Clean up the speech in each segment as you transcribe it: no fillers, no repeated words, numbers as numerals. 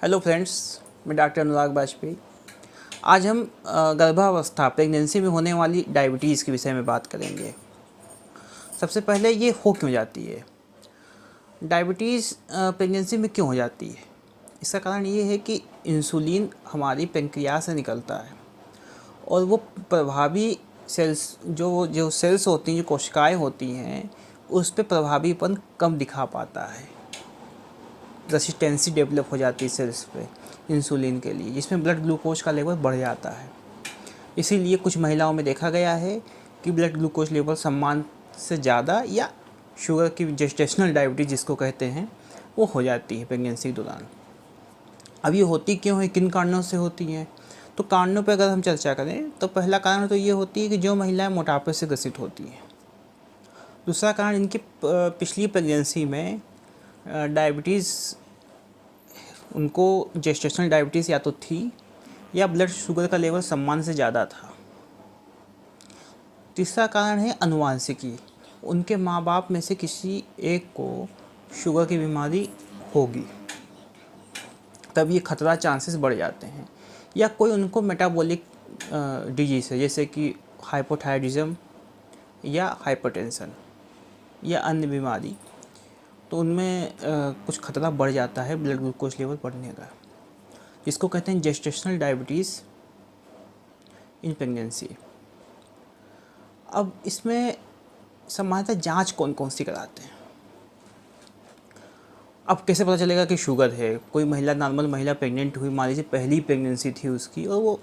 Hello friends, मैं doctor अनुराग बाजपेयी। आज हम गर्भावस्था प्रेगनेंसी में होने वाली डायबिटीज़ के विषय में बात करेंगे। सबसे पहले ये हो क्यों जाती है डायबिटीज़, प्रेगनेंसी में क्यों हो जाती है। इसका कारण ये है कि इंसुलिन हमारी पेंक्रियास से निकलता है और वो प्रभावी सेल्स जो सेल्स होती हैं, जो कोशिकाएं होती हैं, उस पर प्रभावीपन कम दिखा पाता है। रेसिस्टेंसी डेवलप हो जाती है सेल्स पे इंसुलिन के लिए, जिसमें ब्लड ग्लूकोज का लेवल बढ़ जाता है। इसीलिए कुछ महिलाओं में देखा गया है कि ब्लड ग्लूकोज लेवल सामान्य से ज़्यादा या शुगर की जेस्टेशनल डायबिटीज़ जिसको कहते हैं वो हो जाती है प्रेगनेंसी के दौरान। अब ये होती क्यों है, किन कारणों से होती हैं? तो कारणों पर अगर हम चर्चा करें तो पहला कारण तो ये होती है कि जो महिलाएं मोटापे से ग्रसित होती हैं। दूसरा कारण, इनकी पिछली प्रेगनेंसी में डायबिटीज़, उनको जेस्टेशनल डायबिटीज़ या तो थी या ब्लड शुगर का लेवल सामान्य से ज़्यादा था। तीसरा कारण है अनुवांशिकी, उनके माँ बाप में से किसी एक को शुगर की बीमारी होगी, तब ये खतरा चांसेस बढ़ जाते हैं। या कोई उनको मेटाबॉलिक डिजीज़ है, जैसे कि हाइपोथायराइडिज्म या हाइपरटेंशन या अन्य बीमारी, तो उनमें कुछ खतरा बढ़ जाता है ब्लड ग्लूकोज लेवल बढ़ने का, जिसको कहते हैं जेस्टेशनल डायबिटीज़ इन प्रेगनेंसी। अब इसमें सामान्यतः जांच कौन कौन सी कराते हैं? अब कैसे पता चलेगा कि शुगर है? कोई महिला, नॉर्मल महिला प्रेग्नेंट हुई, मान लीजिए पहली प्रेगनेंसी थी उसकी, और वो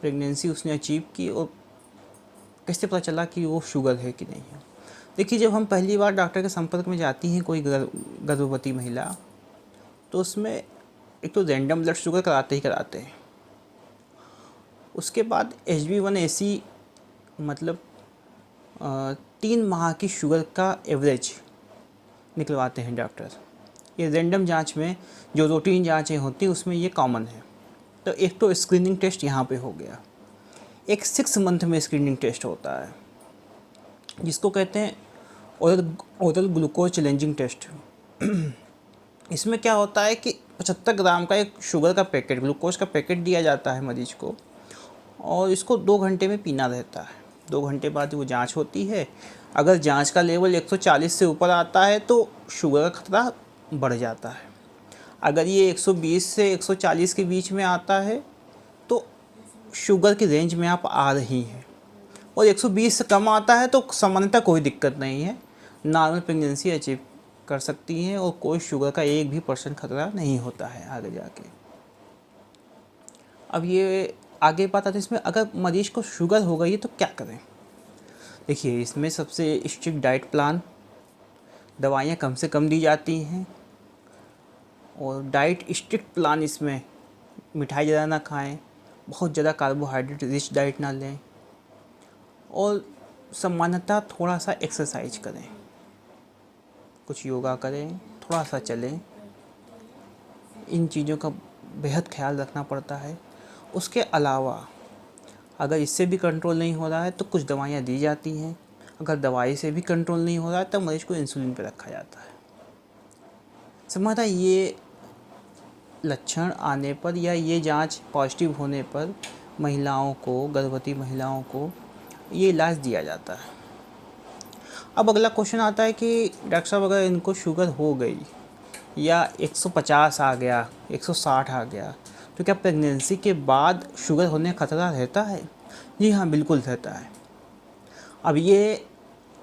प्रेगनेंसी उसने अचीव की, और कैसे पता चला कि वो शुगर है कि नहीं है? देखिए, जब हम पहली बार डॉक्टर के संपर्क में जाती हैं कोई गर्भवती महिला, तो उसमें एक तो रैंडम ब्लड शुगर कराते ही कराते हैं। उसके बाद HB1AC, मतलब 3 माह की शुगर का एवरेज निकलवाते हैं डॉक्टर। ये रैंडम जांच में जो रूटीन जांचें होती हैं उसमें ये कॉमन है। तो एक तो स्क्रीनिंग टेस्ट यहाँ पे हो गया। एक 6 मंथ में स्क्रीनिंग टेस्ट होता है जिसको कहते हैं ओरल ग्लूकोज चैलेंजिंग टेस्ट। इसमें क्या होता है कि 75 ग्राम का एक शुगर का पैकेट, ग्लूकोज का पैकेट दिया जाता है मरीज को, और इसको 2 घंटे में पीना रहता है। 2 घंटे बाद वो जांच होती है। अगर जांच का लेवल 140 से ऊपर आता है तो शुगर का खतरा बढ़ जाता है। अगर ये 120 से 140 के बीच में आता है तो शुगर की रेंज में आप आ रही हैं, और 120 से कम आता है तो सामान्यतः कोई दिक्कत नहीं है, नॉर्मल प्रेगनेंसी अचीव कर सकती हैं और कोई शुगर का 1% खतरा नहीं होता है आगे जाके। अब ये आगे बात आती है इसमें, अगर मरीज को शुगर हो गई है तो क्या करें? देखिए, इसमें सबसे स्ट्रिक्ट डाइट प्लान, दवाइयाँ कम से कम दी जाती हैं, और डाइट स्ट्रिक्ट प्लान इसमें मिठाई ज़्यादा ना खाएं, बहुत ज़्यादा कार्बोहाइड्रेट रिच डाइट ना लें, और सामान्यतः थोड़ा सा एक्सरसाइज करें, कुछ योगा करें, थोड़ा सा चलें। इन चीज़ों का बेहद ख्याल रखना पड़ता है। उसके अलावा अगर इससे भी कंट्रोल नहीं हो रहा है तो कुछ दवाइयाँ दी जाती हैं। अगर दवाई से भी कंट्रोल नहीं हो रहा है तब मरीज को इंसुलिन पे रखा जाता है। सामान्यतः ये लक्षण आने पर या ये जांच पॉजिटिव होने पर महिलाओं को, गर्भवती महिलाओं को ये इलाज दिया जाता है। अब अगला क्वेश्चन आता है कि डॉक्टर साहब, अगर इनको शुगर हो गई या 150 आ गया, 160 आ गया, तो क्या प्रेगनेंसी के बाद शुगर होने का खतरा रहता है? जी हाँ, बिल्कुल रहता है। अब ये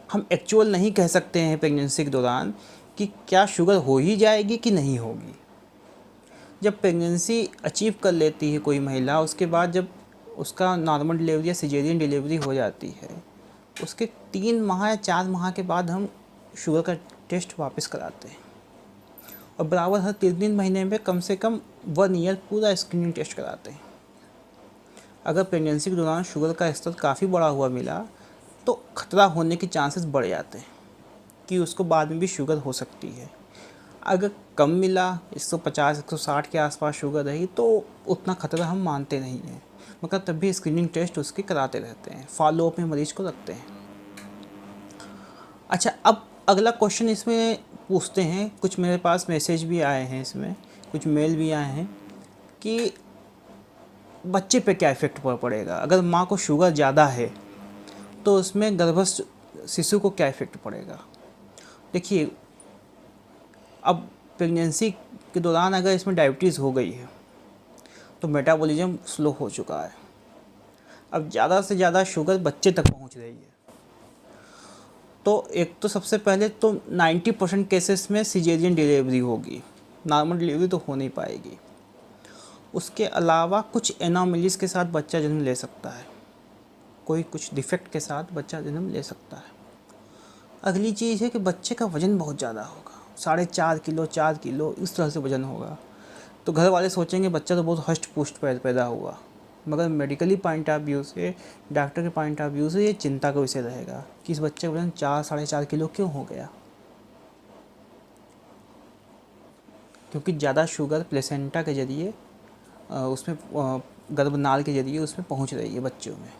हम एक्चुअल नहीं कह सकते हैं प्रेगनेंसी के दौरान कि क्या शुगर हो ही जाएगी कि नहीं होगी। जब प्रेगनेंसी अचीव कर लेती है कोई महिला, उसके बाद जब उसका नॉर्मल डिलीवरी या सिजेरियन डिलीवरी हो जाती है, उसके 3 माह या 4 माह के बाद हम शुगर का टेस्ट वापस कराते हैं, और बराबर हर 3 महीने में कम से कम 1 ईयर पूरा स्क्रीनिंग टेस्ट कराते हैं। अगर प्रेगनेंसी के दौरान शुगर का स्तर काफ़ी बढ़ा हुआ मिला तो खतरा होने के चांसेस बढ़ जाते हैं कि उसको बाद में भी शुगर हो सकती है। अगर कम मिला, 150 160 के आसपास शुगर रही, तो उतना खतरा हम मानते नहीं हैं, मगर तब भी स्क्रीनिंग टेस्ट उसके कराते रहते हैं, फॉलोअप में मरीज को रखते हैं। अच्छा, अब अगला क्वेश्चन इसमें पूछते हैं, कुछ मेरे पास मैसेज भी आए हैं इसमें कुछ मेल भी आए हैं कि बच्चे पे क्या इफ़ेक्ट पड़ेगा। अगर माँ को शुगर ज़्यादा है तो उसमें गर्भस्थ शिशु को क्या इफ़ेक्ट पड़ेगा। देखिए, अब प्रेगनेंसी के दौरान अगर इसमें डायबिटीज़ हो गई है तो मेटाबॉलिज्म स्लो हो चुका है। अब ज़्यादा से ज़्यादा शुगर बच्चे तक पहुंच रही है। तो एक तो सबसे पहले तो 90% केसेस में सिजेरियन डिलीवरी होगी, नॉर्मल डिलीवरी तो हो नहीं पाएगी। उसके अलावा कुछ एनोमलीज़ के साथ बच्चा जन्म ले सकता है, कोई कुछ डिफेक्ट के साथ बच्चा जन्म ले सकता है। अगली चीज़ है कि बच्चे का वज़न बहुत ज़्यादा होगा, 4.5 किलो 4 किलो इस तरह से वज़न होगा। तो घर वाले सोचेंगे बच्चा तो बहुत हष्ट पुष्ट पैदा हुआ, मगर मेडिकली पॉइंट ऑफ व्यू से, डॉक्टर के पॉइंट ऑफ व्यू से ये चिंता का विषय रहेगा कि इस बच्चे का वजन 4-4.5 किलो क्यों हो गया। क्योंकि ज़्यादा शुगर प्लेसेंटा के ज़रिए उसमें गर्भनाल के ज़रिए उसमें पहुंच रही है बच्चों में।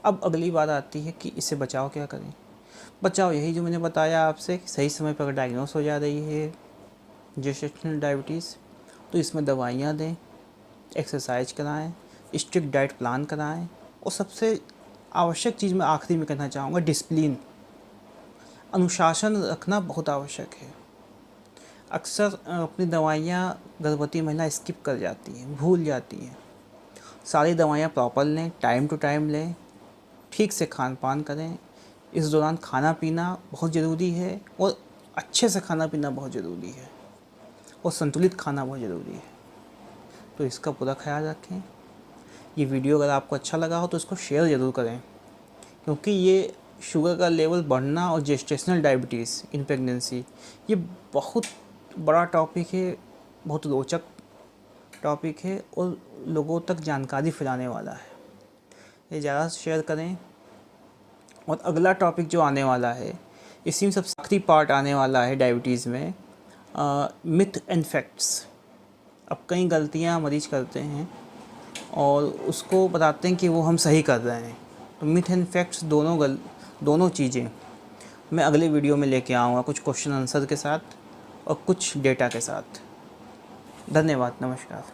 अब अगली बात आती है कि इससे बचाव क्या करें। बचाव यही जो मैंने बताया आपसे कि सही समय पर डायग्नोस हो जा रही है जेस्टेशनल डायबिटीज़ तो इसमें दवाइयाँ दें, एक्सरसाइज कराएं, स्ट्रिक्ट डाइट प्लान कराएं, और सबसे आवश्यक चीज़ मैं आखिरी में कहना चाहूँगा, डिसिप्लिन, अनुशासन रखना बहुत आवश्यक है। अक्सर अपनी दवाइयाँ गर्भवती महिला स्किप कर जाती हैं, भूल जाती हैं। सारी दवाइयाँ प्रॉपर लें, टाइम टू टाइम लें, ठीक से खान पान करें। इस दौरान खाना पीना बहुत ज़रूरी है, और अच्छे से खाना पीना बहुत ज़रूरी है, और संतुलित खाना बहुत ज़रूरी है। तो इसका पूरा ख्याल रखें। ये वीडियो अगर आपको अच्छा लगा हो तो इसको शेयर ज़रूर करें, क्योंकि ये शुगर का लेवल बढ़ना और जेस्टेशनल डायबिटीज़ इन प्रेगनेंसी ये बहुत बड़ा टॉपिक है, बहुत रोचक टॉपिक है, और लोगों तक जानकारी फैलाने वाला है। ये ज़्यादा शेयर करें। और अगला टॉपिक जो आने वाला है, इसी में सबसे आखिरी पार्ट आने वाला है डायबिटीज़ में, मिथ एंड फैक्ट्स। अब कई गलतियां मरीज करते हैं और उसको बताते हैं कि वो हम सही कर रहे हैं। तो मिथ एंड फैक्ट्स दोनों चीज़ें मैं अगले वीडियो में लेके आऊँगा, कुछ क्वेश्चन आंसर के साथ और कुछ डेटा के साथ। धन्यवाद, नमस्कार।